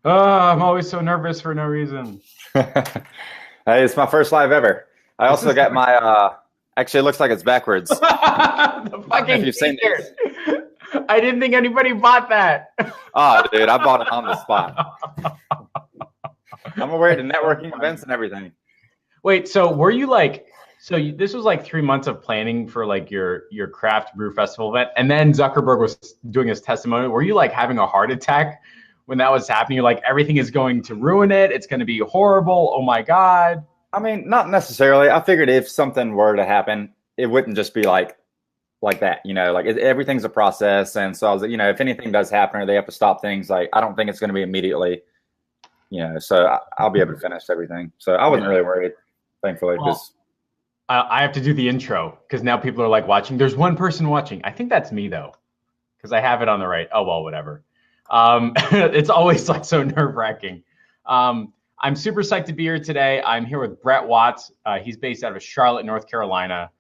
Oh, I'm always so nervous for no reason. Hey, it's my first live ever. I This also is got my actually it looks like it's backwards. the I don't know if fucking you've seen these. t-shirt. I didn't think anybody bought that. Oh, dude, I bought it on the spot. I'm gonna wear it to So networking events funny. and everything. Wait, so were you like, this was like 3 months of planning for like your craft brew festival event, and then Zuckerberg was doing his testimony. Were you like having a heart attack when that was happening? You're like, everything is going to ruin it. It's going to be horrible. Oh my God. I mean, not necessarily. I figured if something were to happen, it wouldn't just be like that, like everything's a process. And so I was like, if anything does happen or they have to stop things, like I don't think it's going to be immediately, so I'll be able to finish everything. So I wasn't Yeah. really worried, thankfully, Well, because I have to do the intro because now people are like watching. There's one person watching. I think that's me though, because I have it on the right. Oh well, whatever. It's always like so nerve wracking. I'm super psyched to be here today. I'm here with Brett Watts. He's based out of Charlotte, North Carolina.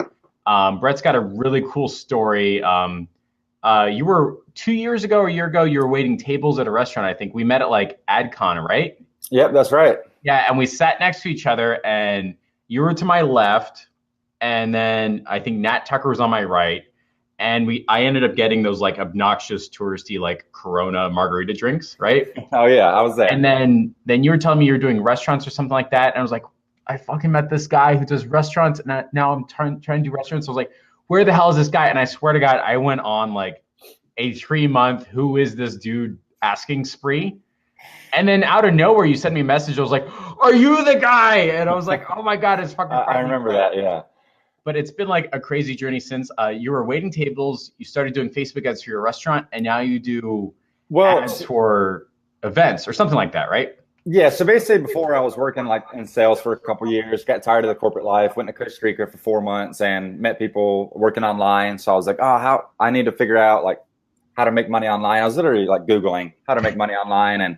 Brett's got a really cool story. You were 2 years ago or a year ago. You were waiting tables at a restaurant. I think we met at like AdCon, right? yep, that's right. Yeah, and we sat next to each other, and you were to my left, and then I think Nat Tucker was on my right, and I ended up getting those like obnoxious touristy like Corona margarita drinks, right? Oh yeah, I was there. And then you were telling me you were doing restaurants or something like that, and I was like, I fucking met this guy who does restaurants, and now I'm trying to do restaurants. So I was like, where the hell is this guy? And I swear to God, I went on like a 3 month who is this dude asking spree. And then out of nowhere, you sent me a message. I was like, "Are you the guy?" And I was like, "Oh my God, it's I, fucking I finally remember Brett." that. Yeah. But it's been like a crazy journey since you were waiting tables. You started doing Facebook ads for your restaurant, and now you do Well, ads for events or something like that, right? yeah. So basically, before I was working like in sales for a couple years, got tired of the corporate life, went to Costa Rica for 4 months, and met people working online. So I was like, oh, how I need to figure out like how to make money online. I was literally like Googling how to make money online, and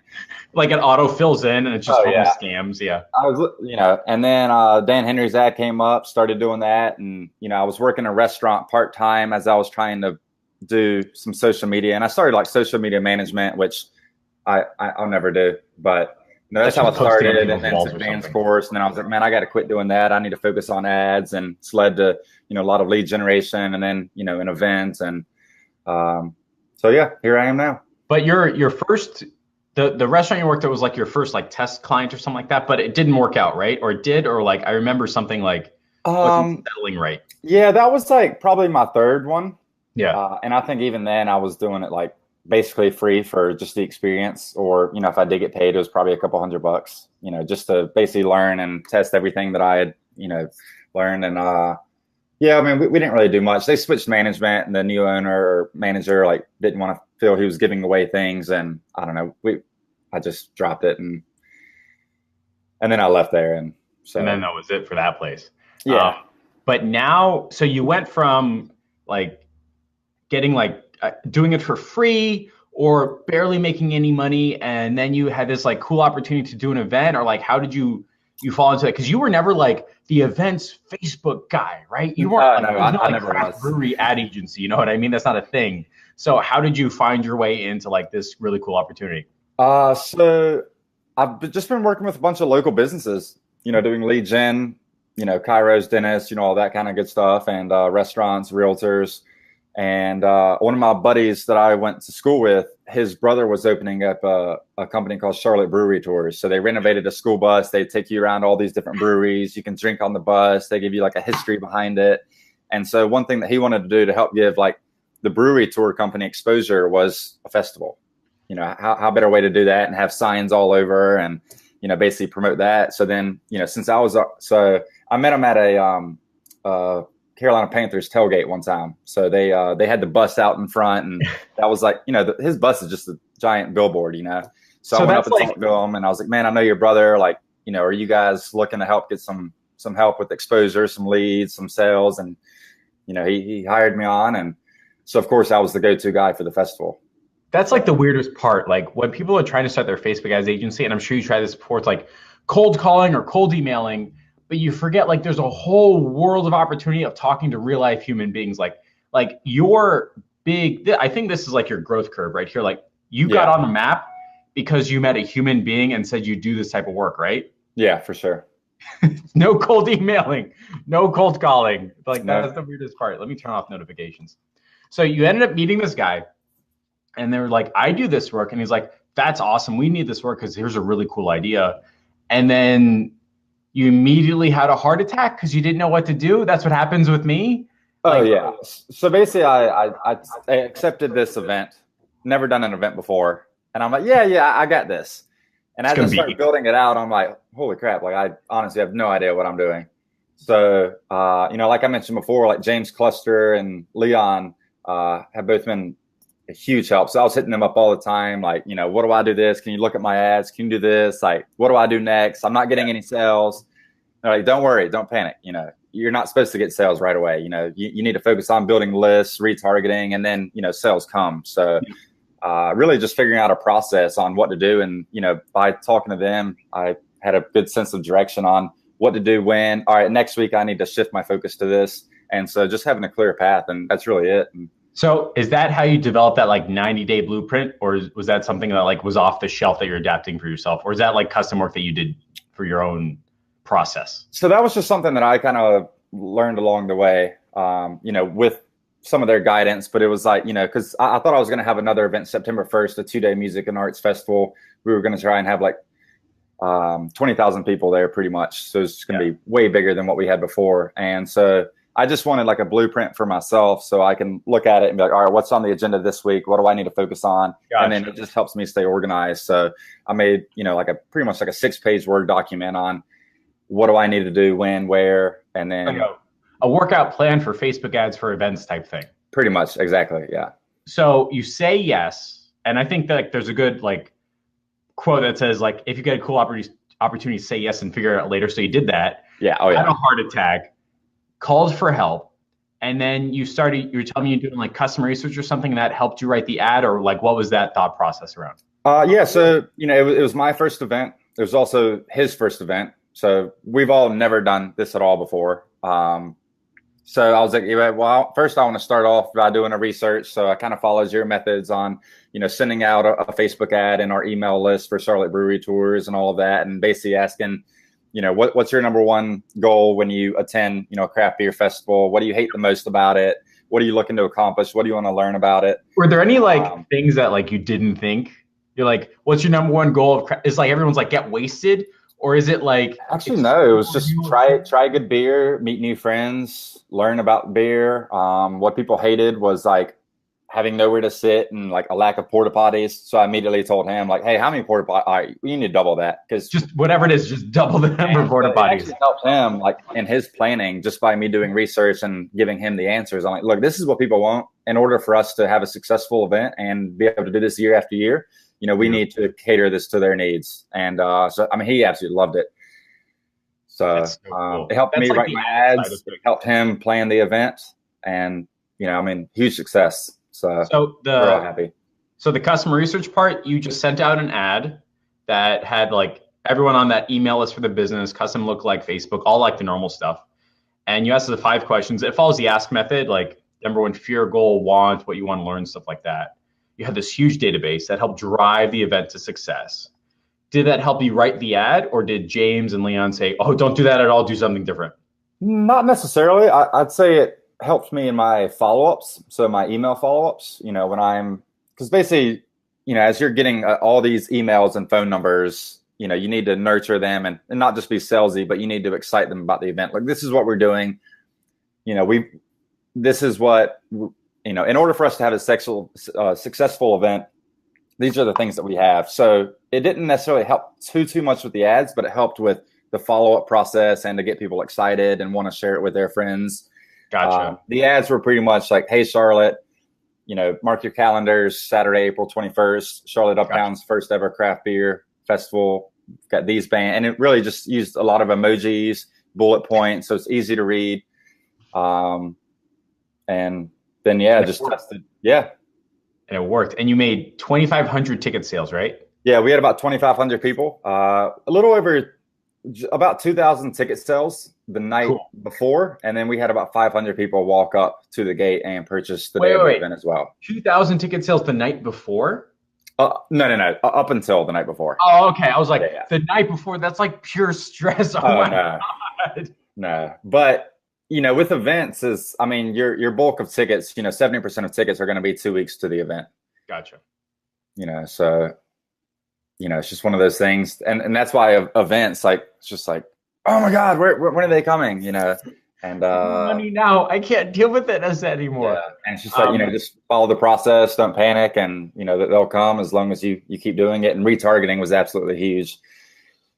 Like it auto fills in, and it's just oh totally yeah, scams. Yeah. I was, and then Dan Henry's ad came up, started doing that, and I was working a restaurant part time as I was trying to do some social media, and I started like social media management, which I'll never do, but that's That's how I just posting on started, and people's then walls took or Dan's something. course, and then I was like, man, I got to quit doing that. I need to focus on ads, and it's led to a lot of lead generation, and then an event, and so yeah, here I am now. But your first the restaurant you worked at was like your first like test client or something like that, but it didn't work out, right? Or it did, or like I remember something like wasn't Um, settling right. yeah, that was like probably my third one. Yeah. And I think even then I was doing it like basically free for just the experience, or if I did get paid, it was probably a couple $100, just to basically learn and test everything that I had, learned. And yeah, I mean, we didn't really do much. They switched management, and the new owner or manager like didn't want to feel he was giving away things, and I don't know, I just dropped it, and then I left there, and And then so that was it for that place. Um, yeah. but now, so you went from like getting like doing it for free or barely making any money, and then you had this like cool opportunity to do an event, or like how did you fall into it? Because you were never like the events Facebook guy, right? You weren't like No, there's not I like never craft was. brewery ad agency, you know what I mean? That's not a thing. So how did you find your way into like this really cool opportunity? So I've just been working with a bunch of local businesses, doing lead gen, Kairos, dentists, all that kind of good stuff, and restaurants, realtors. And one of my buddies that I went to school with, his brother was opening up a company called Charlotte Brewery Tours. So they renovated a school bus. They take you around all these different breweries. You can drink on the bus. They give you like a history behind it. And so one thing that he wanted to do to help give like the brewery tour company exposure was a festival. How better way to do that and have signs all over and, basically promote that. So then, since so I met him at a Carolina Panthers tailgate one time. So they had the bus out in front, and that was like, his bus is just a giant billboard. So I So went up that's and like talked to him, and I was like, man, I know your brother. Like, are you guys looking to help get some help with exposure, some leads, some sales? And he hired me on, and so of course I was the go-to guy for the festival. That's like So the weirdest part. Like when people are trying to start their Facebook ads agency, and I'm sure you try this before, it's like cold calling or cold emailing, but you forget like there's a whole world of opportunity of talking to real life human beings. Like your big, I think this is like your growth curve right here. Like you got yeah, on the map because you met a human being and said you do this type of work, right? Yeah, for sure. No cold emailing, no cold calling. Like No. that's the weirdest part. Let me turn off notifications. So you ended up meeting this guy, and they were like, I do this work. And he's like, that's awesome. We need this work because here's a really cool idea. And then you immediately had a heart attack because you didn't know what to do. That's what happens with me. Oh, yeah. So basically, I accepted this event, never done an event before. And I'm like, yeah, I got this. And as I start building it out, I'm like, holy crap. Like, I honestly have no idea what I'm doing. So, like I mentioned before, like James Cluster and Leon have both been a huge help. So I was hitting them up all the time. Like, what do I do this? Can you look at my ads? Can you do this? Like, what do I do next? I'm not getting any sales. They're like, don't worry, don't panic. You're not supposed to get sales right away. You need to focus on building lists, retargeting, and then, sales come. So really just figuring out a process on what to do. And, by talking to them, I had a good sense of direction on what to do when. All right, next week I need to shift my focus to this. And so just having a clear path, and that's really it. And so is that how you developed that like 90-day blueprint, or was that something that like was off the shelf that you're adapting for yourself? Or is that like custom work that you did for your own process? So that was just something that I kind of learned along the way, with some of their guidance. But it was like, because I thought I was going to have another event September 1st, a 2-day music and arts festival. We were going to try and have like 20,000 people there pretty much. So it's going to be way bigger than what we had before. And so I just wanted like a blueprint for myself so I can look at it and be like, all right, what's on the agenda this week? What do I need to focus on? Gotcha. And then it just helps me stay organized. So I made, like pretty much like a 6-page Word document on what do I need to do, when, where, and then like a workout plan for Facebook ads for events type thing. Pretty much. Exactly. Yeah. So you say yes. And I think that like, there's a good like quote that says like, if you get a cool opportunity, say yes and figure it out later. So you did that. Yeah. Oh yeah. Had a heart attack, called for help. And then you were telling me you're doing like custom research or something that helped you write the ad, or like, what was that thought process around? Yeah. So, it was my first event. It was also his first event. So we've all never done this at all before. So I was like, well, first I want to start off by doing a research. So I kind of followed your methods on, sending out a Facebook ad in our email list for Charlotte Brewery Tours and all of that. And basically asking, what's your number one goal when you attend, a craft beer festival? What do you hate the most about it? What are you looking to accomplish? What do you want to learn about it? Were there any like things that like you didn't think? You're like, what's your number one goal? It's like everyone's like, get wasted. Or is it like actually no? It was just try good beer, meet new friends, learn about beer. What people hated was like having nowhere to sit and like a lack of porta potties. So I immediately told him like, hey, how many porta potties? All right, we need to double that because just whatever it is, just double the number of porta potties. It helped him like in his planning just by me doing research and giving him the answers. I'm like, look, this is what people want in order for us to have a successful event and be able to do this year after year. We need to cater this to their needs. And so, I mean, he absolutely loved it. So, cool. It helped me write my ads, it helped him plan the event. And, huge success. So we're all happy. So the customer research part, you just sent out an ad that had like everyone on that email list for the business, custom lookalike Facebook, all like the normal stuff. And you asked the 5 questions. It follows the ask method, like number one, fear, goal, want, what you want to learn, stuff like that. You had this huge database that helped drive the event to success. Did that help you write the ad, or did James and Leon say, oh, don't do that at all, do something different? Not necessarily. I'd say it helped me in my follow-ups. So my email follow-ups, because basically, as you're getting all these emails and phone numbers, you need to nurture them and not just be salesy, but you need to excite them about the event. Like, this is what we're doing. This is what, in order for us to have a successful event, these are the things that we have. So it didn't necessarily help too much with the ads, but it helped with the follow-up process and to get people excited and want to share it with their friends. Gotcha. The ads were pretty much like, hey, Charlotte, mark your calendars, Saturday, April 21st, Charlotte Uptown's first ever craft beer festival. Got these bands. And it really just used a lot of emojis, bullet points. So it's easy to read. And then, just tested. Yeah. And it worked. And you made 2,500 ticket sales, right? Yeah, we had about 2,500 people. A little over about 2,000 ticket sales the night before. And then we had about 500 people walk up to the gate and purchase the day of the event as well. 2,000 ticket sales the night before? No. Up until the night before. Oh, okay. I was like, Yeah. the night before, that's like pure stress. Oh Oh my no, God. no. But with events is, I mean, your bulk of tickets, 70% of tickets are going to be 2 weeks to the event. Gotcha. So it's just one of those things, and that's why events, like, it's just like, oh my God, when are they coming? And Money now. I can't deal with it as anymore. yeah, and it's just like, just follow the process, don't panic, and they'll come as long as you keep doing it. And retargeting was absolutely huge.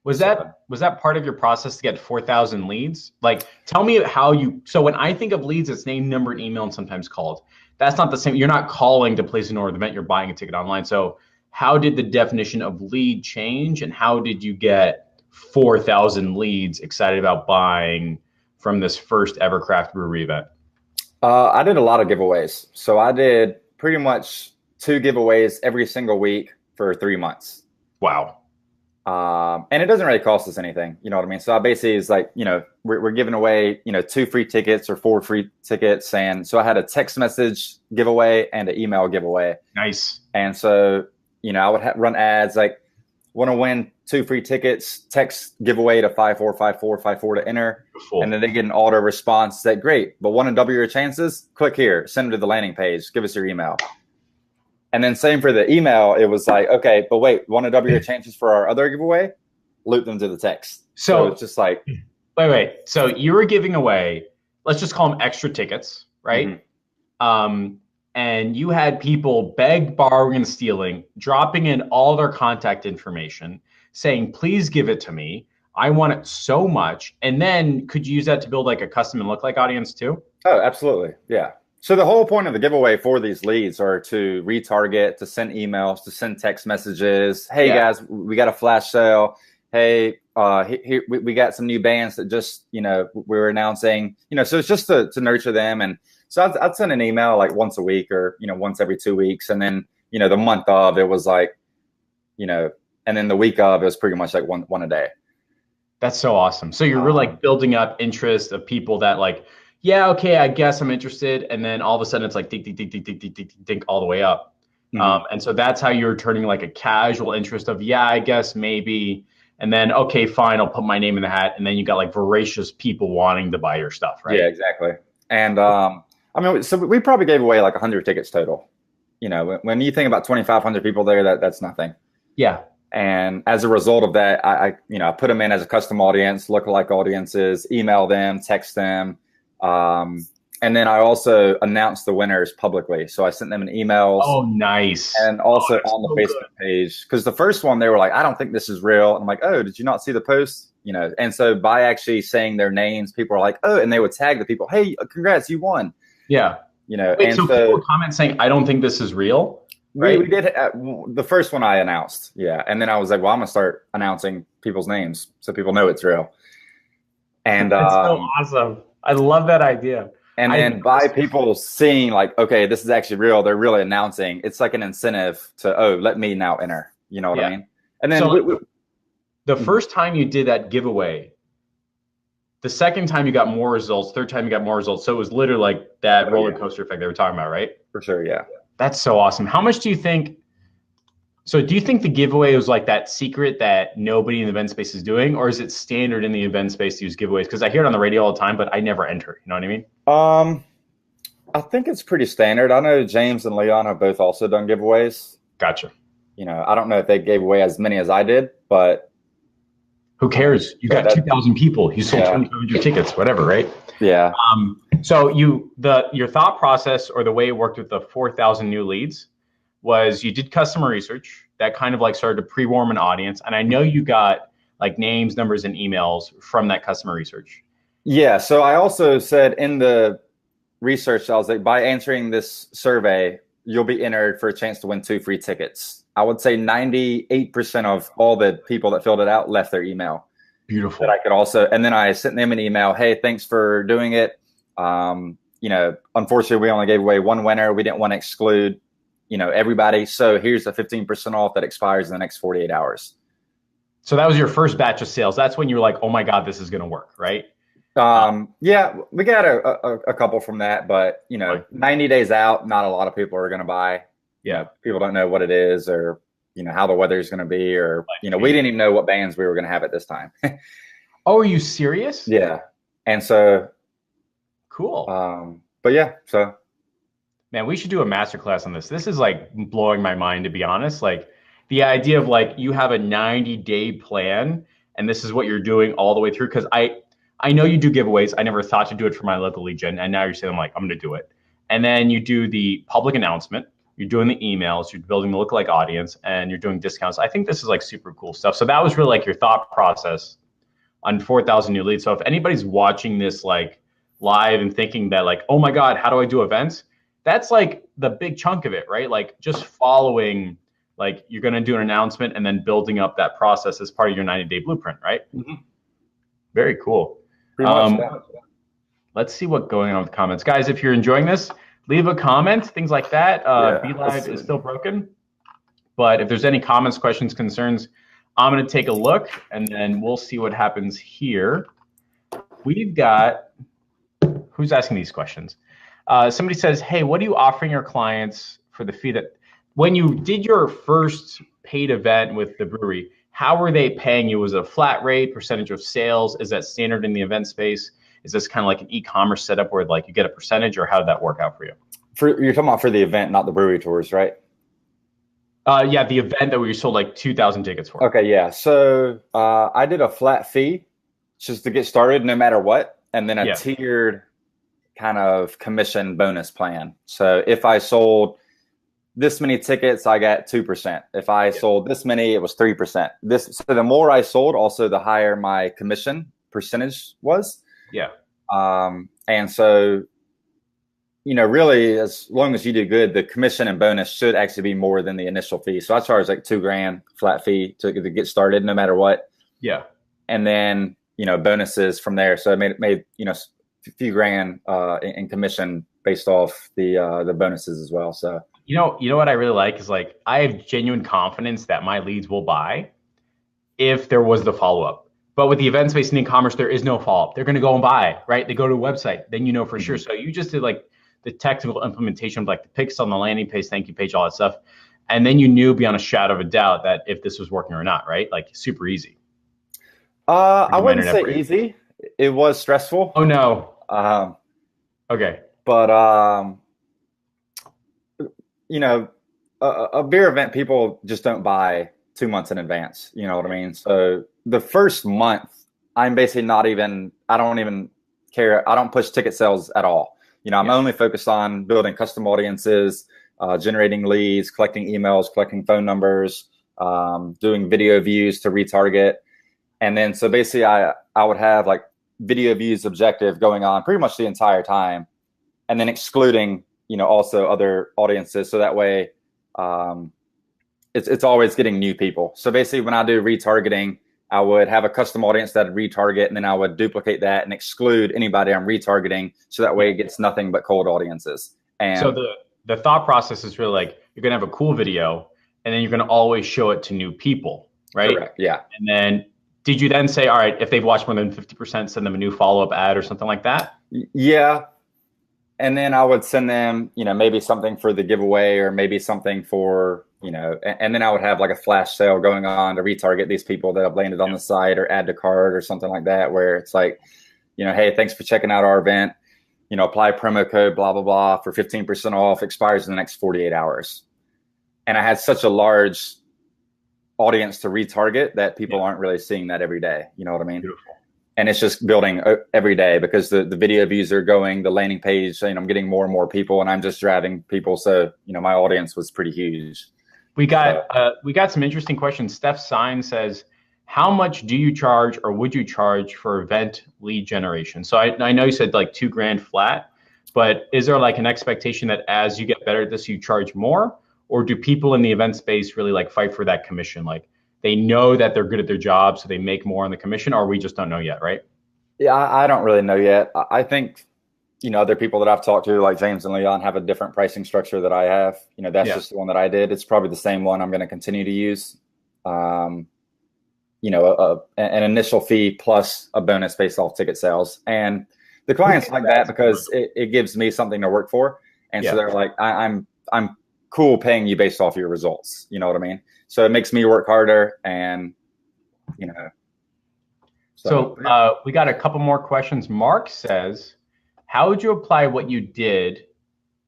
Was that part of your process to get 4,000 leads? Like, tell me how so when I think of leads, it's name, number, and email, and sometimes called. That's not the same. You're not calling to place an order event, you're buying a ticket online. So how did the definition of lead change, and how did you get 4,000 leads excited about buying from this first ever craft brewery event? I did a lot of giveaways. So I did pretty much 2 giveaways every single week for 3 months. Wow. And it doesn't really cost us anything. You know what I mean? So I basically is like, we're giving away, 2 free tickets or 4 free tickets. And so I had a text message giveaway and an email giveaway. Nice. And so, I would run ads like, want to win 2 free tickets, text giveaway to 545454 to enter. Beautiful. And then they get an auto response that, great, but want to double your chances? Click here, send them to the landing page, give us your email. And then same for the email. It was like, okay, but wait, want to double your chances for our other giveaway? Loop them to the text. So it's just like, wait. So you were giving away, let's just call them extra tickets, right? Mm-hmm. And you had people beg, borrowing, and stealing, dropping in all their contact information, saying, please give it to me. I want it so much. And then could you use that to build like a custom and lookalike audience too? Oh, absolutely. Yeah. So the whole point of the giveaway for these leads are to retarget, to send emails, to send text messages. Hey guys, we got a flash sale. Hey, here, we got some new bands that just, we're announcing, so it's just to nurture them. And so I'd send an email like once a week or, once every 2 weeks. And then, the month of it was like, and then the week of it was pretty much like one a day. That's so awesome. So you're really like building up interest of people that like, yeah, okay, I guess I'm interested. And then all of a sudden it's like, dink, all the way up. Mm-hmm. And so that's how you're turning like a casual interest of, yeah, I guess maybe. And then, okay, fine, I'll put my name in the hat. And then you got like voracious people wanting to buy your stuff, right? Yeah, exactly. And so we probably gave away like 100 tickets total. When you think about 2,500 people there, that's nothing. Yeah. And as a result of that, I put them in as a custom audience, lookalike audiences, email them, text them. And then I also announced the winners publicly. So I sent them an email. Oh, nice. And also on the Facebook page. Because the first one, they were like, I don't think this is real. I'm like, oh, did you not see the post? And so by actually saying their names, people are like, oh, and they would tag the people, hey, congrats, you won. Yeah. Wait, and so people would comment saying, I don't think this is real. Right. We did the first one I announced. Yeah. And then I was like, well, I'm going to start announcing people's names so people know it's real. And that's so awesome. I love that idea. And then by people seeing like, okay, this is actually real, they're really announcing. It's like an incentive to, oh, let me now enter. You know what I mean? And then so the first time you did that giveaway, the second time you got more results, third time you got more results. So it was literally like that roller coaster effect they were talking about, right? For sure, yeah. That's so awesome. How much do you think? So do you think the giveaway was like that secret that nobody in the event space is doing, or is it standard in the event space to use giveaways? Because I hear it on the radio all the time, but I never enter. You know what I mean? I think it's pretty standard. I know James and Leon have both also done giveaways. Gotcha. I don't know if they gave away as many as I did, but who cares? You got 2,000 people. You sold 2,500 tickets, whatever, right? Yeah. So your thought process or the way it worked with the 4,000 new leads was you did customer research that kind of like started to pre-warm an audience. And I know you got like names, numbers, and emails from that customer research. Yeah. So I also said in the research, I was like, by answering this survey, you'll be entered for a chance to win 2 free tickets. I would say 98% of all the people that filled it out left their email. Beautiful. That I could also, and then I sent them an email. Hey, thanks for doing it. Unfortunately, we only gave away 1 winner. We didn't want to exclude, everybody. So here's the 15% off that expires in the next 48 hours. So that was your first batch of sales. That's when you were like, oh my God, this is going to work, right? Yeah, we got a couple from that, but 90 days out, not a lot of people are going to buy. Yeah. People don't know what it is or, how the weather is going to be, or, we didn't even know what bands we were going to have at this time. Oh, are you serious? Yeah. And so, cool. But yeah, so. Man, we should do a masterclass on this. This is like blowing my mind, to be honest. Like the idea of like you have a 90-day plan and this is what you're doing all the way through. Cause I know you do giveaways. I never thought to do it for my local lead gen. And now you're saying, I'm like, I'm going to do it. And then you do the public announcement. You're doing the emails. You're building the lookalike audience and you're doing discounts. I think this is like super cool stuff. So that was really like your thought process on 4,000 new leads. So if anybody's watching this like live and thinking that like, oh my God, how do I do events? That's like the big chunk of it, right? Like just following, like you're going to do an announcement and then building up that process as part of your 90-day blueprint, right? Mm-hmm. Very cool. Let's see what's going on with comments. Guys, if you're enjoying this, leave a comment, things like that. BeLive is still broken. But if there's any comments, questions, concerns, I'm going to take a look and then we'll see what happens here. We've got, who's asking these questions? Somebody says, hey, what are you offering your clients for the fee that, when you did your first paid event with the brewery, how were they paying you? Was it a flat rate, percentage of sales? Is that standard in the event space? Is this kind of like an e-commerce setup where like you get a percentage, or how did that work out for you? You're talking about for the event, not the brewery tours, right? Yeah, the event that we sold like 2,000 tickets for. Okay, yeah. So I did a flat fee just to get started no matter what, and then a tiered kind of commission bonus plan. So if I sold this many tickets, I got 2%. If I sold this many, it was 3%. So the more I sold, also the higher my commission percentage was. Yeah. And so, really, as long as you do good, the commission and bonus should actually be more than the initial fee. So I charge like $2,000 flat fee to get started, no matter what. Yeah. And then, bonuses from there. So it made a few grand in commission based off the bonuses as well. So you know what I really like is like I have genuine confidence that my leads will buy if there was the follow-up. But with the event space and e-commerce, there is no follow-up. They're going to go and buy, right? They go to a website, then for sure. So you just did like the technical implementation of like the pics on the landing page, thank you page, all that stuff. And then you knew beyond a shadow of a doubt that if this was working or not, right? Like super easy. I wouldn't say easy. It was stressful. Oh no. Okay. But a beer event, people just don't buy 2 months in advance. You know what I mean? So the first month, I'm basically I don't even care. I don't push ticket sales at all. I'm only focused on building custom audiences, generating leads, collecting emails, collecting phone numbers, doing video views to retarget. And then, so basically I would have like video views objective going on pretty much the entire time, and then excluding, also other audiences. So that way, it's always getting new people. So basically when I do retargeting, I would have a custom audience that I'd retarget, and then I would duplicate that and exclude anybody I'm retargeting. So that way it gets nothing but cold audiences. And so the thought process is really like, you're going to have a cool video and then you're going to always show it to new people, right? Correct. Yeah. And then did you then say, all right, if they've watched more than 50%, send them a new follow-up ad or something like that? Yeah. And then I would send them, maybe something for the giveaway, or maybe something for, and then I would have like a flash sale going on to retarget these people that have landed on the site, or add to cart or something like that, where it's like, hey, thanks for checking out our event. Apply promo code, blah, blah, blah, for 15% off, expires in the next 48 hours. And I had such a large audience to retarget that people aren't really seeing that every day. You know what I mean? Beautiful. And it's just building every day, because the video views are going, the landing page, I'm getting more and more people, and I'm just driving people. So, my audience was pretty huge. We got some interesting questions. Steph Sign says, how much do you charge, or would you charge for event lead generation? So I know you said like $2,000 flat, but is there like an expectation that as you get better at this, you charge more? Or do people in the event space really like fight for that commission? Like they know that they're good at their job, so they make more on the commission, or we just don't know yet, right? Yeah, I don't really know yet. I think, other people that I've talked to, like James and Leon, have a different pricing structure that I have. That's just the one that I did. It's probably the same one I'm going to continue to use. An initial fee plus a bonus based off ticket sales. And the clients like that because it gives me something to work for. And so they're like, I'm cool paying you based off your results. You know what I mean? So it makes me work harder, and you know. So we got a couple more questions. Mark says, how would you apply what you did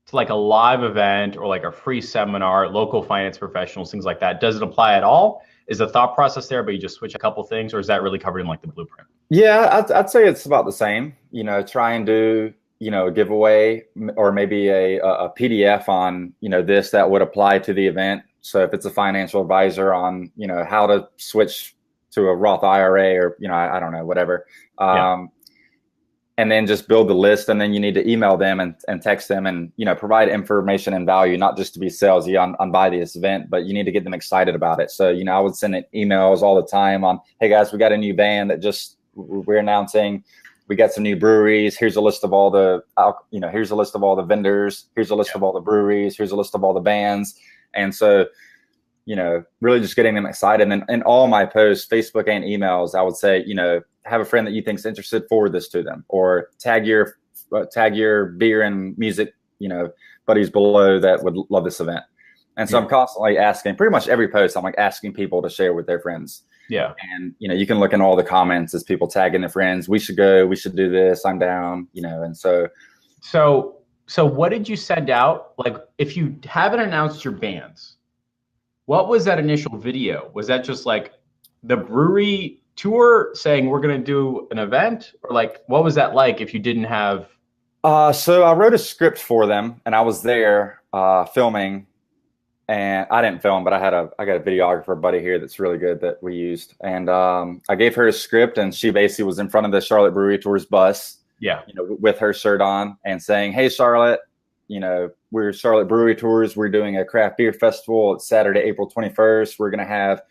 to like a live event or like a free seminar, local finance professionals, things like that? Does it apply at all? Is the thought process there, but you just switch a couple things, or is that really covered in like the blueprint? Yeah, I'd say it's about the same. You know, try and do, you know, a giveaway or maybe a PDF on, you know, this that would apply to the event. So if it's a financial advisor on, you know, how to switch to a Roth IRA or, you know, I don't know, whatever. And then just build the list, and then you need to email them and text them and, you know, provide information and value, not just to be salesy on buy this event, but you need to get them excited about it. So, you know, I would send emails all the time on, hey guys, we got a new band that just we're announcing. We got some new breweries. Here's a list of all the, you know, here's a list of all the vendors. Here's a list of all the breweries. Here's a list of all the bands. And so, you know, really just getting them excited. And in all my posts, Facebook and emails, I would say, you know, have a friend that you think's interested, forward this to them, or tag your beer and music, you know, buddies below that would love this event. And so I'm constantly asking, pretty much every post, I'm like asking people to share with their friends. Yeah. And, you know, you can look in all the comments as people tagging their friends. We should go. We should do this. I'm down, you know. And so what did you send out? Like, if you haven't announced your bands, what was that initial video? Was that just like the brewery tour saying we're going to do an event, or like, what was that like if you didn't have? So I wrote a script for them, and I was there filming. And I didn't film, but I got a videographer buddy here that's really good that we used. And I gave her a script, and she basically was in front of the Charlotte Brewery Tours bus, you know, with her shirt on and saying, "Hey, Charlotte, you know, we're Charlotte Brewery Tours. We're doing a craft beer festival. It's Saturday, April 21st. We're going to have,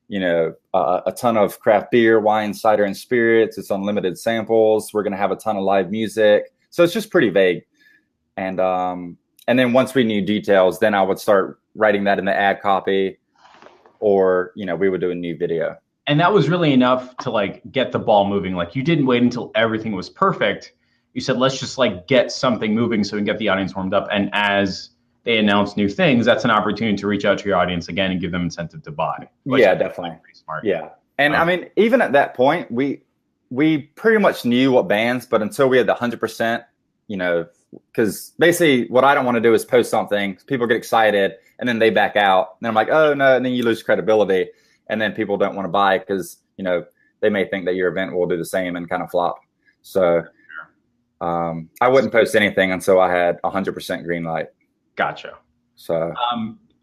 you know, a ton of craft beer, wine, cider, and spirits. It's unlimited samples. We're going to have a ton of live music." So it's just pretty vague. And then once we knew details, then I would start writing that in the ad copy, or, you know, we would do a new video. And that was really enough to like get the ball moving. Like, you didn't wait until everything was perfect. You said, let's just like get something moving so we can get the audience warmed up. And as they announce new things, that's an opportunity to reach out to your audience again and give them incentive to buy. Yeah, definitely. Pretty smart. Yeah. And I mean, even at that point, we pretty much knew what bands, but until we had the 100%, you know, because basically what I don't want to do is post something, people get excited, and then they back out. And then I'm like, oh no, and then you lose credibility, and then people don't want to buy because, you know, they may think that your event will do the same and kind of flop. So I wouldn't post anything until I had 100% green light. Gotcha. So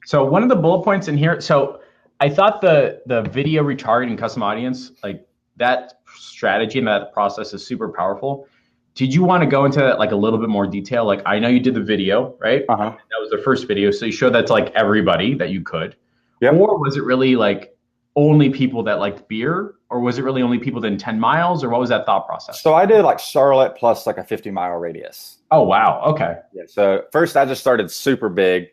so one of the bullet points in here, so I thought the video retargeting custom audience, like that strategy and that process is super powerful. Did you want to go into that like a little bit more detail? Like, I know you did the video, right? That was the first video. So you showed that to like everybody that you could. Yep. Or was it really like only people that liked beer? Or was it really only people in 10 miles? Or what was that thought process? So I did like Charlotte plus like a 50-mile radius. Oh, wow. Okay. Yeah. So first I just started super big,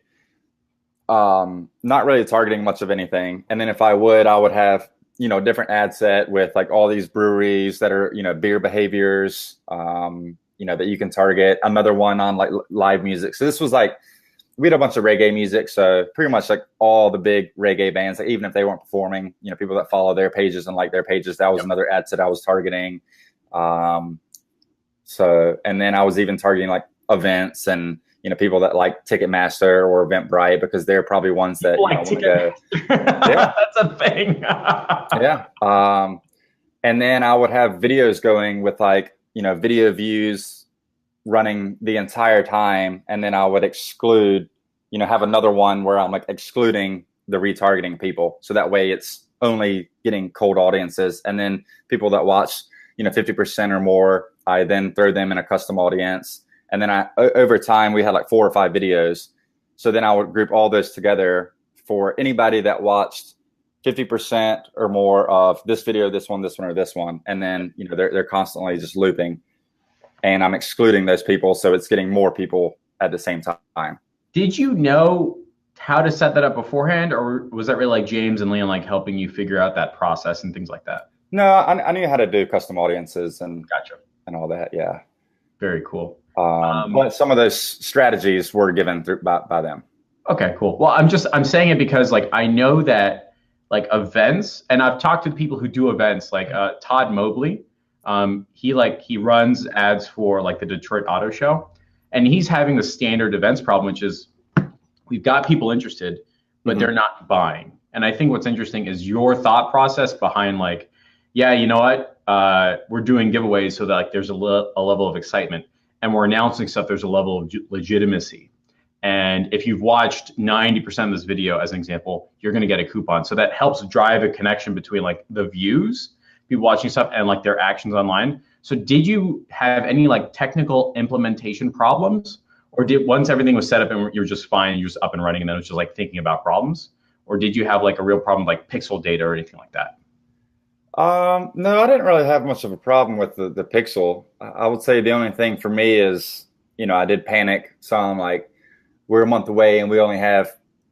not really targeting much of anything. And then if I would have, you know, different ad set with like all these breweries that are, you know, beer behaviors, you know, that you can target. Another one on like live music. So this was like, we had a bunch of reggae music. So pretty much like all the big reggae bands, like even if they weren't performing, you know, people that follow their pages and like their pages, that was another ad set I was targeting. So, and then I was even targeting like events and, you know, people that like Ticketmaster or Eventbrite, because they're probably ones that, you know, want to go. Yeah, that's a thing. Yeah. And then I would have videos going with like, you know, video views running the entire time. And then I would exclude, you know, have another one where I'm like excluding the retargeting people. So that way it's only getting cold audiences. And then people that watch, you know, 50% or more, I then throw them in a custom audience. And then over time, we had like 4 or 5 videos. So then I would group all those together for anybody that watched 50% or more of this video, this one, or this one. And then, you know, they're constantly just looping. And I'm excluding those people. So it's getting more people at the same time. Did you know how to set that up beforehand? Or was that really like James and Leon like helping you figure out that process and things like that? No, I knew how to do custom audiences and and all that. Yeah. Very cool. But some of those strategies were given by them. Okay, cool. Well, I'm saying it because like I know that like events, and I've talked to people who do events, like Todd Mobley. He runs ads for like the Detroit Auto Show, and he's having the standard events problem, which is we've got people interested, but they're not buying. And I think what's interesting is your thought process behind like, yeah, you know what, we're doing giveaways so that like there's a level of excitement, and we're announcing stuff. There's a level of legitimacy. And if you've watched 90% of this video, as an example, you're going to get a coupon. So that helps drive a connection between like the views, people watching stuff, and like their actions online. So did you have any like technical implementation problems, or did once everything was set up and you're just fine, you're just up and running, and then it was just like thinking about problems? Or did you have like a real problem like pixel data or anything like that? No, I didn't really have much of a problem with the pixel. I would say the only thing for me is, I did panic. So I'm like, we're a month away and we only have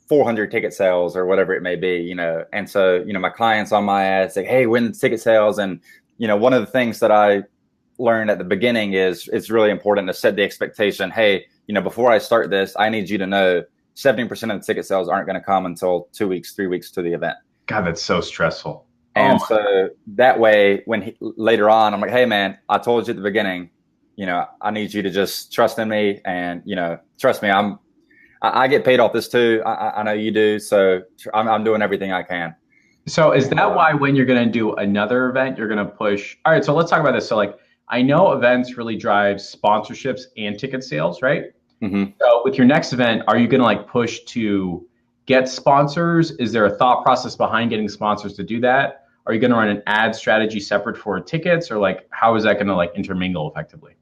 400 ticket sales or whatever it may be, And so, my clients on my ass say, hey, when the ticket sales? And, one of the things that I learned at the beginning is it's really important to set the expectation. Hey, before I start this, I need you to know 70% of the ticket sales aren't going to come until 2 weeks, 3 weeks to the event. God, that's so stressful. And so that way, later on, I'm like, hey, man, I told you at the beginning, I need you to just trust in me and, trust me, I get paid off this too. I know you do. So I'm doing everything I can. So is that why when you're going to do another event, you're going to push? All right. So let's talk about this. So like, I know events really drive sponsorships and ticket sales, right? So with your next event, are you going to like push to get sponsors? Is there a thought process behind getting sponsors to do that? Are you going to run an ad strategy separate for tickets, or like, how is that going to like intermingle effectively?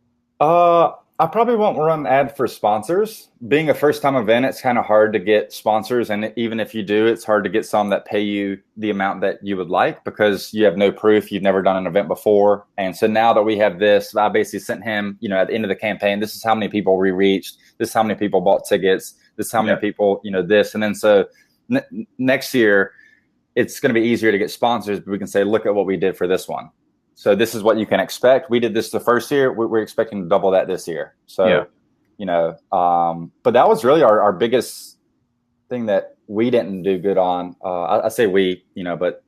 I probably won't run an ad for sponsors. Being a first-time event, it's kind of hard to get sponsors. And even if you do, it's hard to get some that pay you the amount that you would like because you have no proof. You've never done an event before. And so now that we have this, I basically sent him, at the end of the campaign, this is how many people we reached. This is how many people bought tickets. This is how many people, this. And then so next year, it's going to be easier to get sponsors, but we can say, look at what we did for this one. So this is what you can expect. We did this the first year. We're expecting to double that this year. So, but that was really our biggest thing that we didn't do good on. I say we, but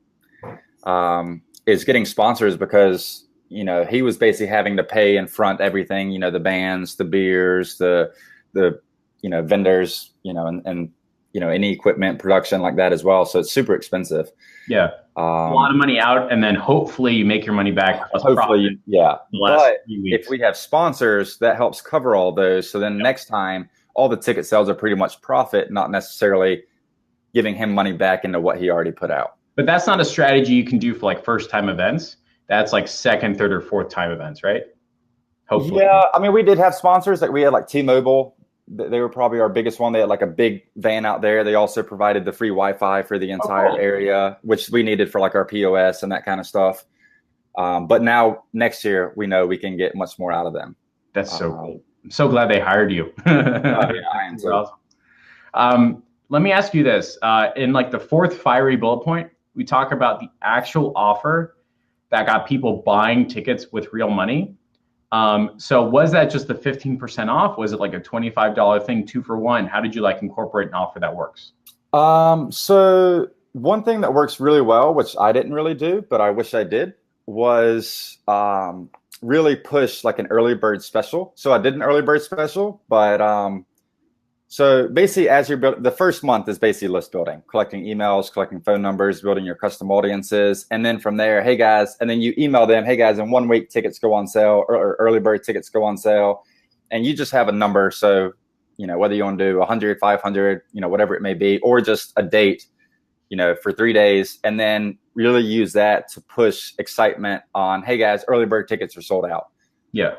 is getting sponsors because, he was basically having to pay and front everything, the bands, the beers, the vendors, and any equipment production like that as well. So it's super expensive. Yeah. A lot of money out, and then hopefully you make your money back. Hopefully, yeah. But if we have sponsors, that helps cover all those. So then next time, all the ticket sales are pretty much profit, not necessarily giving him money back into what he already put out. But that's not a strategy you can do for like first time events. That's like second, third, or fourth time events, right? Hopefully. Yeah. I mean, we did have sponsors. Like we had like T-Mobile. They were probably our biggest one. They had like a big van out there. They also provided the free Wi-Fi for the entire area, which we needed for like our POS and that kind of stuff. But now next year, we know we can get much more out of them. That's so cool. I'm so glad they hired you. Yeah, I am so. Awesome. Let me ask you this. In like the fourth fiery bullet point, we talk about the actual offer that got people buying tickets with real money. So was that just the 15% off? Was it like a $25 thing, 2 for 1? How did you like incorporate an offer that works? So one thing that works really well, which I didn't really do, but I wish I did, was really push like an early bird special. So I did an early bird special, but so basically as you're building, the first month is basically list building, collecting emails, collecting phone numbers, building your custom audiences. And then from there, hey guys, and then you email them, hey guys, in 1 week tickets go on sale or early bird tickets go on sale. And you just have a number. So, whether you want to do 100, 500, whatever it may be, or just a date, for 3 days, and then really use that to push excitement on, hey guys, early bird tickets are sold out. Yeah.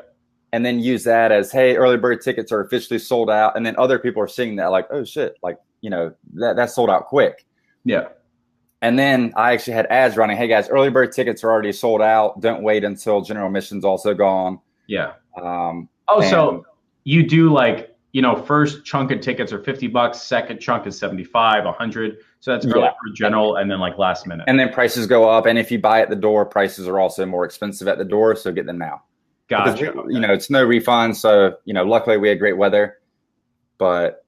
And then use that as, hey, early bird tickets are officially sold out. And then other people are seeing that like, oh shit, like, that's sold out quick. Yeah. And then I actually had ads running. Hey guys, early bird tickets are already sold out. Don't wait until general admission's also gone. Yeah. So you do like, first chunk of tickets are $50, second chunk is 75, 100. So that's early for general, and then like last minute. And then prices go up. And if you buy at the door, prices are also more expensive at the door. So get them now. Gotcha. It's no refund. So, luckily we had great weather, but,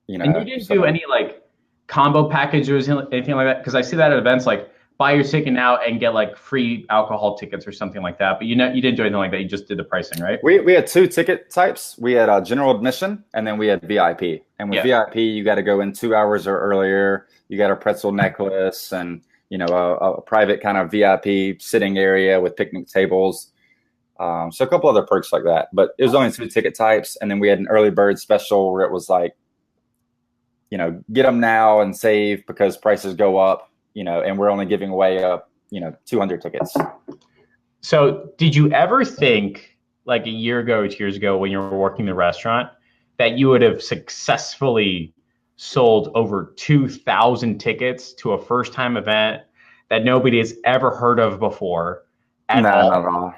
And you didn't do any like combo package or anything like that? Because I see that at events like buy your ticket now and get like free alcohol tickets or something like that. But you didn't do anything like that. You just did the pricing, right? We had two ticket types. We had general admission, and then we had VIP. And with Yeah. VIP, you got to go in 2 hours or earlier. You got a pretzel necklace, and a private kind of VIP sitting area with picnic tables. So a couple other perks like that. But it was only two ticket types, and then we had an early bird special where it was like, get them now and save because prices go up. And we're only giving away 200 tickets. So did you ever think like a year ago or 2 years ago when you were working the restaurant that you would have successfully sold over 2,000 tickets to a first time event that nobody has ever heard of before at No, all? not at all.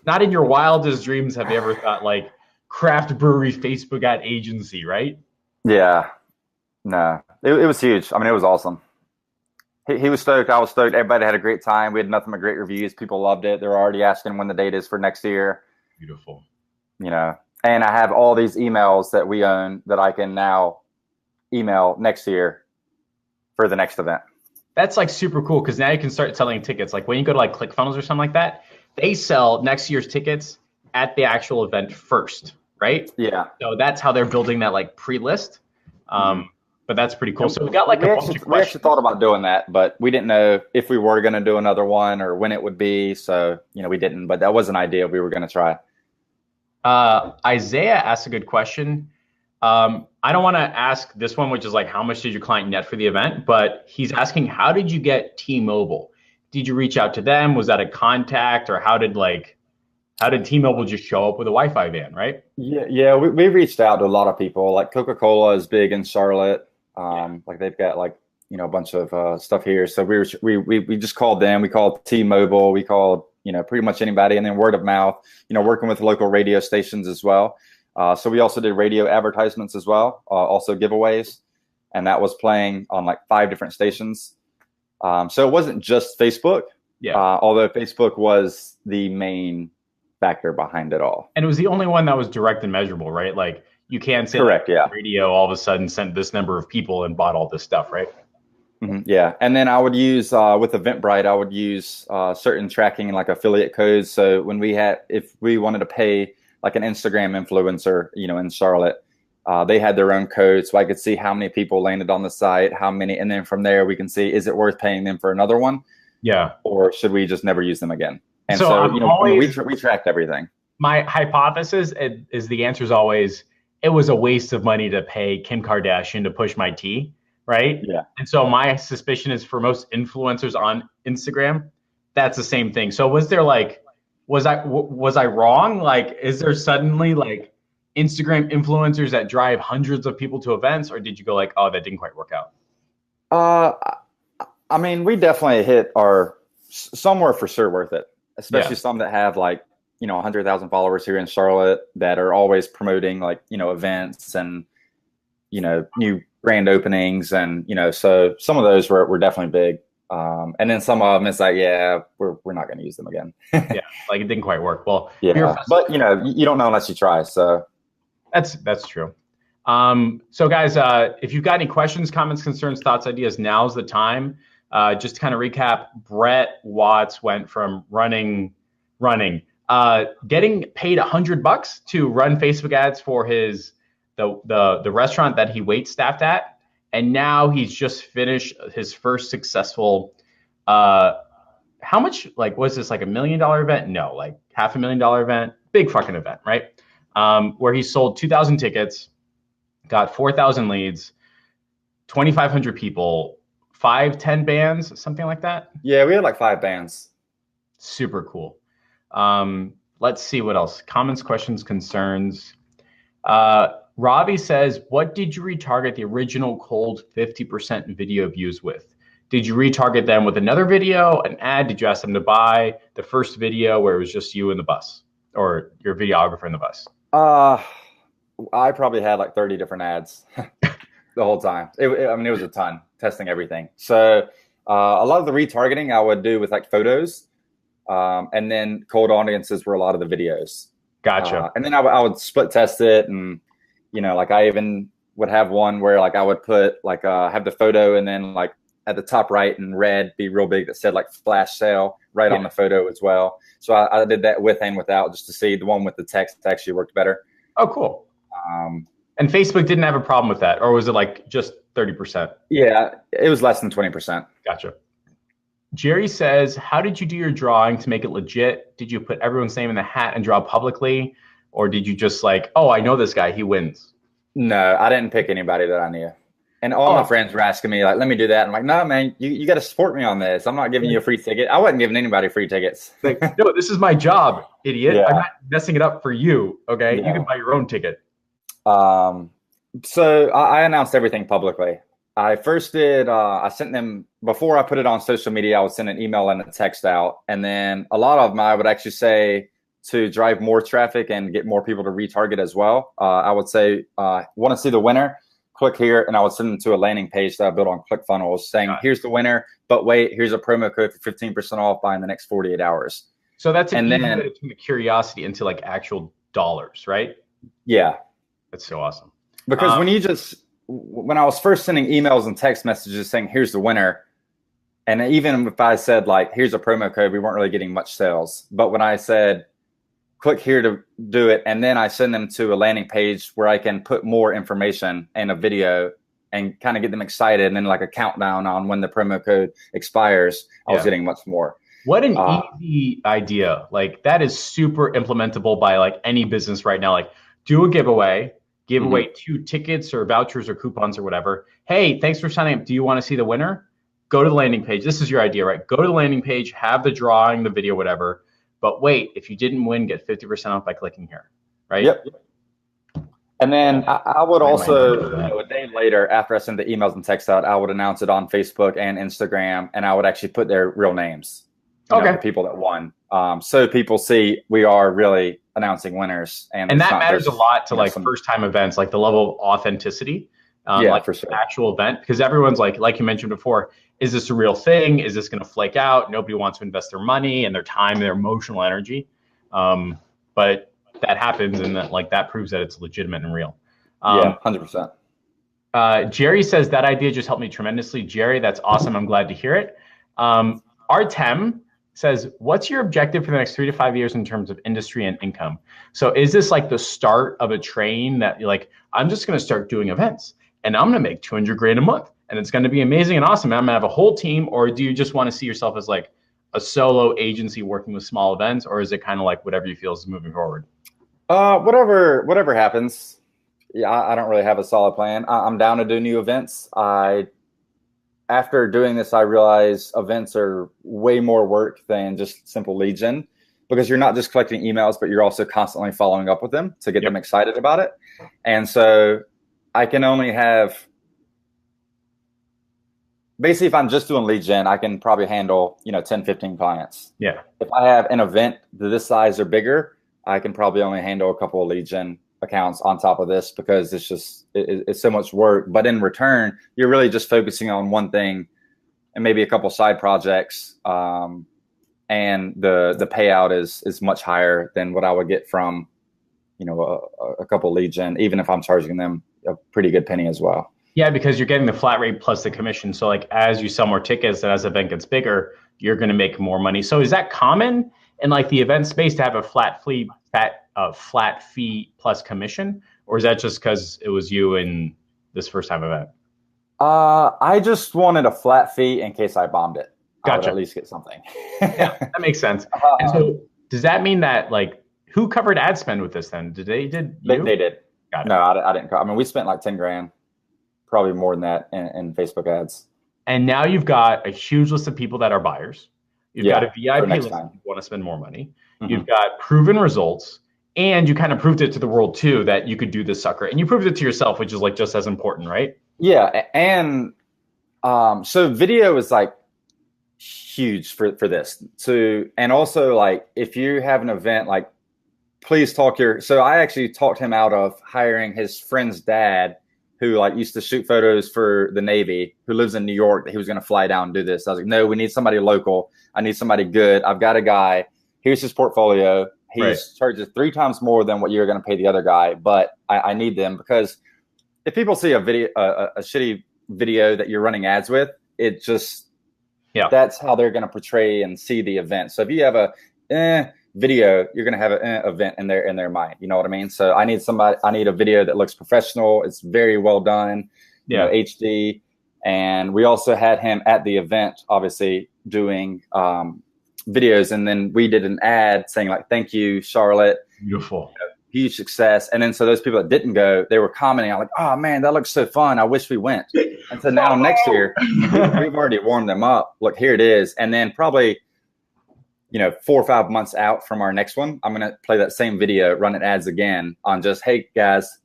Not in your wildest dreams have you ever thought like craft brewery Facebook ad agency, right? Yeah, no, it was huge. I mean, it was awesome. He was stoked. I was stoked. Everybody had a great time. We had nothing but great reviews. People loved it. They're already asking when the date is for next year. Beautiful. And I have all these emails that we own that I can now email next year for the next event. That's like super cool because now you can start selling tickets. Like when you go to like ClickFunnels or something like that, they sell next year's tickets at the actual event first, right? Yeah. So that's how they're building that like pre-list. But that's pretty cool. So we got like we actually thought about doing that, but we didn't know if we were going to do another one or when it would be. So, we didn't, but that was an idea we were going to try. Isaiah asked a good question. I don't want to ask this one, which is like, how much did your client net for the event? But he's asking, how did you get T-Mobile? Did you reach out to them? Was that a contact, or how did T-Mobile just show up with a Wi-Fi van, right? Yeah. We reached out to a lot of people. Like Coca-Cola is big in Charlotte. Like they've got like, a bunch of stuff here. So we just called them. We called T-Mobile. We called, pretty much anybody. And then word of mouth, working with local radio stations as well. So we also did radio advertisements as well, also giveaways. And that was playing on like 5 different stations. So it wasn't just Facebook. Yeah. Although Facebook was the main factor behind it all. And it was the only one that was direct and measurable, right? Like you can't say correct, yeah. Radio all of a sudden sent this number of people and bought all this stuff, right? Mm-hmm, yeah. And then I would use with Eventbrite, I would use certain tracking and like affiliate codes. So if we wanted to pay like an Instagram influencer, in Charlotte, they had their own code. So I could see how many people landed on the site, how many, and then from there we can see, is it worth paying them for another one? Yeah. Or should we just never use them again? And so we tracked everything. My hypothesis is the answer is always, it was a waste of money to pay Kim Kardashian to push my tea, right? Yeah. And so my suspicion is for most influencers on Instagram, that's the same thing. So was there like, was I wrong? Like, is there suddenly like Instagram influencers that drive hundreds of people to events, or did you go like, oh, that didn't quite work out? I mean, we definitely hit some were for sure worth it, especially some that have like, 100,000 followers here in Charlotte that are always promoting like, events and, new grand openings. And, so some of those were definitely big. And then some of them, it's like, we're not going to use them again. Yeah. Like it didn't quite work. Well, but you don't know unless you try. So that's true. So guys, if you've got any questions, comments, concerns, thoughts, ideas, now's the time. Just to kind of recap, Brett Watts went from running, getting paid $100 to run Facebook ads for the restaurant that he wait staffed at, and now he's just finished his first successful. How much? Like, was this like $1 million event? No, like $500,000 event, big fucking event, right? Where he sold 2,000 tickets, got 4,000 leads, 2,500 people, 5-10 bands, something like that. Yeah, we had like 5 bands. Super cool. Let's see what else. Comments, questions, concerns. Robbie says, what did you retarget the original cold 50% video views with? Did you retarget them with another video, an ad? Did you ask them to buy the first video where it was just you in the bus or your videographer in the bus? I probably had like 30 different ads the whole time. It was a ton, testing everything. So a lot of the retargeting I would do with like photos. And then cold audiences were a lot of the videos. Gotcha. And then I would split test it. And, like I even would have one where like I would put like have the photo, and then like at the top right in red be real big that said like flash sale right on the photo as well. So I did that with and without, just to see. The one with the text actually worked better. Oh, cool. And Facebook didn't have a problem with that, or was it like just 30%? Yeah, it was less than 20%. Gotcha. Jerry says, how did you do your drawing to make it legit? Did you put everyone's name in the hat and draw publicly? Or did you just like, oh, I know this guy, he wins? No, I didn't pick anybody that I knew. And all my friends were asking me, like, let me do that. I'm like, no, man, you got to support me on this. I'm not giving you a free ticket. I wasn't giving anybody free tickets. Like, no, this is my job, idiot. Yeah. I'm not messing it up for you, okay? Yeah. You can buy your own ticket. So I announced everything publicly. I first did, I sent them, before I put it on social media, I would send an email and a text out. And then a lot of them I would actually say, to drive more traffic and get more people to retarget as well, I would say, want to see the winner? Click here, and I would send them to a landing page that I built on ClickFunnels saying, here's the winner, but wait, here's a promo code for 15% off by in the next 48 hours. So that's an easy way to turn the curiosity into like actual dollars, right? Yeah. That's so awesome. Because when I was first sending emails and text messages saying, here's the winner, and even if I said like, here's a promo code, we weren't really getting much sales. But when I said, click here to do it, and then I send them to a landing page where I can put more information and a video and kind of get them excited, and then like a countdown on when the promo code expires, I was getting much more. What an easy idea. Like that is super implementable by like any business right now. Like do a giveaway, give away 2 tickets or vouchers or coupons or whatever. Hey, thanks for signing up. Do you want to see the winner? Go to the landing page. This is your idea, right? Go to the landing page, have the drawing, the video, whatever. But wait, if you didn't win, get 50% off by clicking here, right? Yep. And then I would also, a day later, after I sent the emails and texts out, I would announce it on Facebook and Instagram, and I would actually put their real names, you know, the people that won. So people see we are really announcing winners. And that matters a lot to like first-time events, like the level of authenticity, like for sure. Actual event, because everyone's like you mentioned before, is this a real thing? Is this going to flake out? Nobody wants to invest their money and their time and their emotional energy. But that happens, and that proves that it's legitimate and real. 100%. Jerry says that idea just helped me tremendously. Jerry, that's awesome. I'm glad to hear it. Artem says, what's your objective for the next 3 to 5 years in terms of industry and income? So is this like the start of a train that you're like, I'm just going to start doing events and I'm going to make 200 grand a month and it's going to be amazing and awesome. I'm going to have a whole team. Or do you just want to see yourself as like a solo agency working with small events? Or is it kind of like whatever you feel is moving forward? Whatever happens. Yeah, I don't really have a solid plan. I'm down to do new events. After doing this, I realized events are way more work than just simple lead gen, because you're not just collecting emails, but you're also constantly following up with them to get them excited about it. And so I can only have, basically if I'm just doing lead gen, I can probably handle, 10, 15 clients. Yeah. If I have an event this size or bigger, I can probably only handle a couple of lead gen accounts on top of this, because it's so much work. But in return, you're really just focusing on one thing and maybe a couple side projects, and the payout is much higher than what I would get from a couple lead gen, even if I'm charging them a pretty good penny as well. Yeah, because you're getting the flat rate plus the commission. So like as you sell more tickets and as the event gets bigger, you're going to make more money. So is that common in like the event space to have a flat fee plus commission, or is that just because it was you in this first time event? I just wanted a flat fee in case I bombed it. Gotcha. I would at least get something. Yeah, that makes sense. And so does that mean that like who covered ad spend with this then? They did. They did. Got it. No, I didn't. I mean, we spent like 10 grand, probably more than that in Facebook ads. And now you've got a huge list of people that are buyers. You've got a VIP list if you want to spend more money. Mm-hmm. You've got proven results, and you kind of proved it to the world too that you could do this sucker. And you proved it to yourself, which is like just as important, right? Yeah, and so video is like huge for this. So, and also like if you have an event, like please so I actually talked him out of hiring his friend's dad, who like used to shoot photos for the Navy, who lives in New York, that he was going to fly down and do this. I was like, no, we need somebody local. I need somebody good. I've got a guy. Here's his portfolio. He charges 3 times more than what you're going to pay the other guy, but I need them, because if people see a video, a shitty video that you're running ads with, it just, that's how they're going to portray and see the event. So if you have a video, you're going to have an event in their mind. You know what I mean? So I need a video that looks professional. It's very well done, you know, HD. And we also had him at the event, obviously doing videos. And then we did an ad saying like, thank you, Charlotte. Beautiful. You know, huge success. And then so those people that didn't go, they were commenting. I'm like, oh man, that looks so fun. I wish we went. And so now next year, we've already warmed them up. Look, here it is. And then probably, you know, 4 or 5 months out from our next one, I'm going to play that same video, run it ads again on just, hey guys,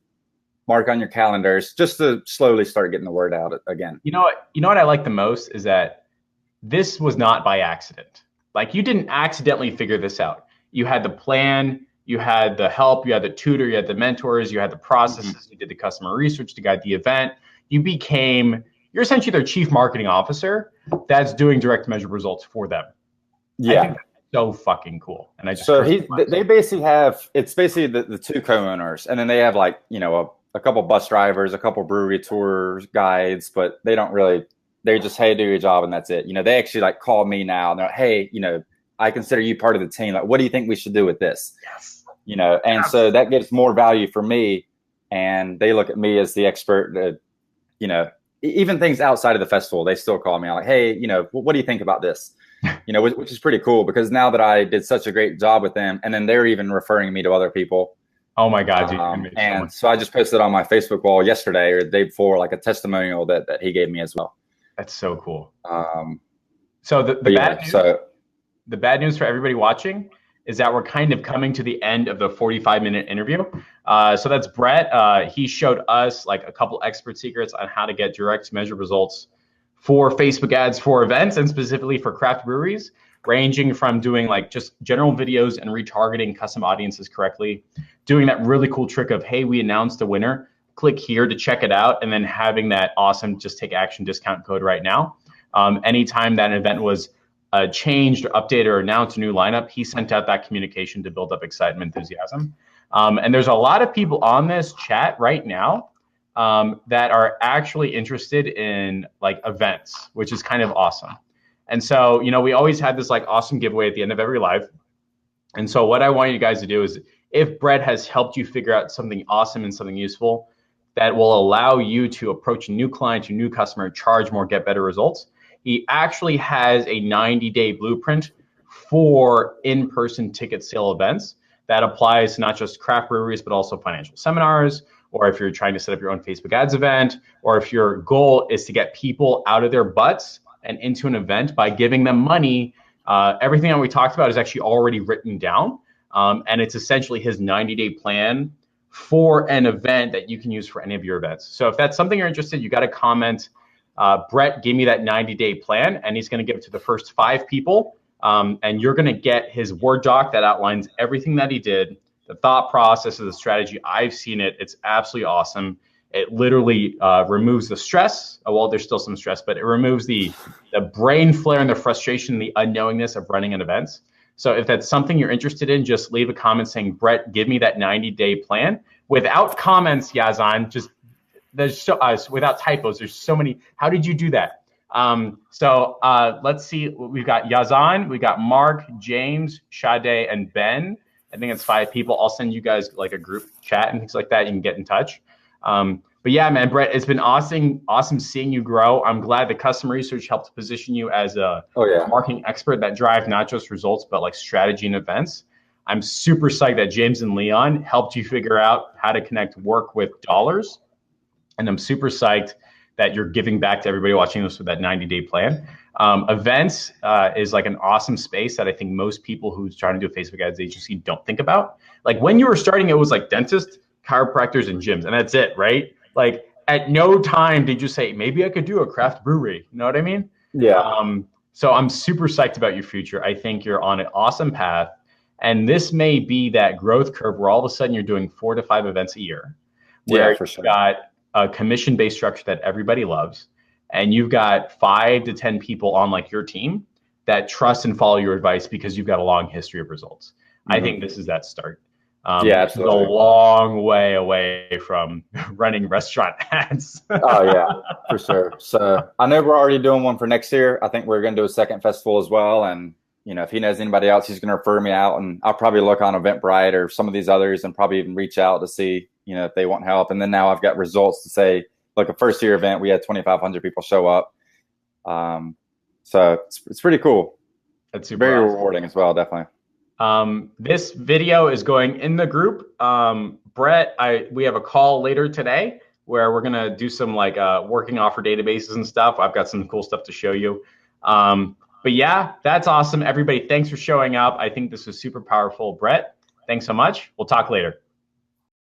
mark on your calendars, just to slowly start getting the word out again. You know what I like the most is that this was not by accident. Like, you didn't accidentally figure this out. You had the plan, you had the help, you had the tutor, you had the mentors, you had the processes, you did the customer research to guide the event. You're essentially their chief marketing officer that's doing direct measurable results for them. Yeah. I think that's so fucking cool. And I just they basically have, it's basically the two co-owners, and then they have like, you know, a couple bus drivers, a couple brewery tours guides, but they don't really, they just, hey, do your job and that's it. You know, they actually like call me now and they're like, hey, you know, I consider you part of the team. Like, what do you think we should do with this? Yes. You know, and so that gives more value for me. And they look at me as the expert, you know, even things outside of the festival, they still call me. I'm like, hey, you know, what do you think about this? You know, which is pretty cool because now that I did such a great job with them, and then they're even referring me to other people. Oh my God, dude. And so I just posted on my Facebook wall yesterday or the day before, like a testimonial that he gave me as well. That's so cool. So the bad news for everybody watching is that we're kind of coming to the end of the 45-minute interview. So that's Brett. He showed us like a couple expert secrets on how to get direct measure results for Facebook ads for events, and specifically for craft breweries, ranging from doing like just general videos and retargeting custom audiences correctly, doing that really cool trick of, hey, we announced the winner, click here to check it out, and then having that awesome just take action discount code right now. Anytime that event was changed or updated or announced a new lineup, he sent out that communication to build up excitement, enthusiasm. And there's a lot of people on this chat right now that are actually interested in like events, which is kind of awesome. And so, you know, we always had this like awesome giveaway at the end of every live. And so what I want you guys to do is, if Brett has helped you figure out something awesome and something useful that will allow you to approach a new client, a new customer, charge more, get better results, he actually has a 90-day blueprint for in-person ticket sale events that applies to not just craft breweries, but also financial seminars, or if you're trying to set up your own Facebook ads event, or if your goal is to get people out of their butts and into an event by giving them money. Everything that we talked about is actually already written down. And it's essentially his 90-day plan for an event that you can use for any of your events. So if that's something you're interested, you got to comment, Brett, give me that 90-day plan, and he's going to give it to the first 5 people. And you're going to get his Word doc that outlines everything that he did, the thought process of the strategy. I've seen it. It's absolutely awesome. It literally removes the stress. Well, there's still some stress, but it removes the brain flare and the frustration, the unknowingness of running an event. So if that's something you're interested in, just leave a comment saying, Brett, give me that 90-day plan. Without comments, Yazan, just without typos. There's so many. How did you do that? Let's see. We've got Yazan, we got Mark, James, Sade, and Ben. I think it's 5 people. I'll send you guys like a group chat and things like that. You can get in touch. But yeah, man, Brett, it's been awesome seeing you grow. I'm glad the customer research helped position you as a marketing expert that drive not just results, but like strategy and events. I'm super psyched that James and Leon helped you figure out how to connect work with dollars. And I'm super psyched that you're giving back to everybody watching this with that 90-day plan. Events is like an awesome space that I think most people who's trying to do a Facebook ads agency don't think about. Like when you were starting, it was like dentists, chiropractors, and gyms, and that's it, right? Like at no time did you say, maybe I could do a craft brewery. You know what I mean? Yeah. So I'm super psyched about your future. I think you're on an awesome path. And this may be that growth curve where all of a sudden you're doing 4 to 5 events a year. Where for sure. You've got a commission-based structure that everybody loves. And you've got 5 to 10 people on like your team that trust and follow your advice because you've got a long history of results. I think this is that start. Yeah, Which is a absolutely. long way away from running restaurant ads. Oh yeah, for sure. So I know we're already doing one for next year. I think we're going to do a second festival as well. And if he knows anybody else, he's going to refer me out. And I'll probably look on Eventbrite or some of these others, and probably even reach out to see if they want help. And then now I've got results to say, like a first year event, we had 2,500 people show up. So it's pretty cool. That's super Very awesome. rewarding as well, definitely. This video is going in the group. Brett, we have a call later today where we're gonna do some like working off our databases and stuff. I've got some cool stuff to show you. But yeah, that's awesome. Everybody, thanks for showing up. I think this was super powerful. Brett, thanks so much. We'll talk later.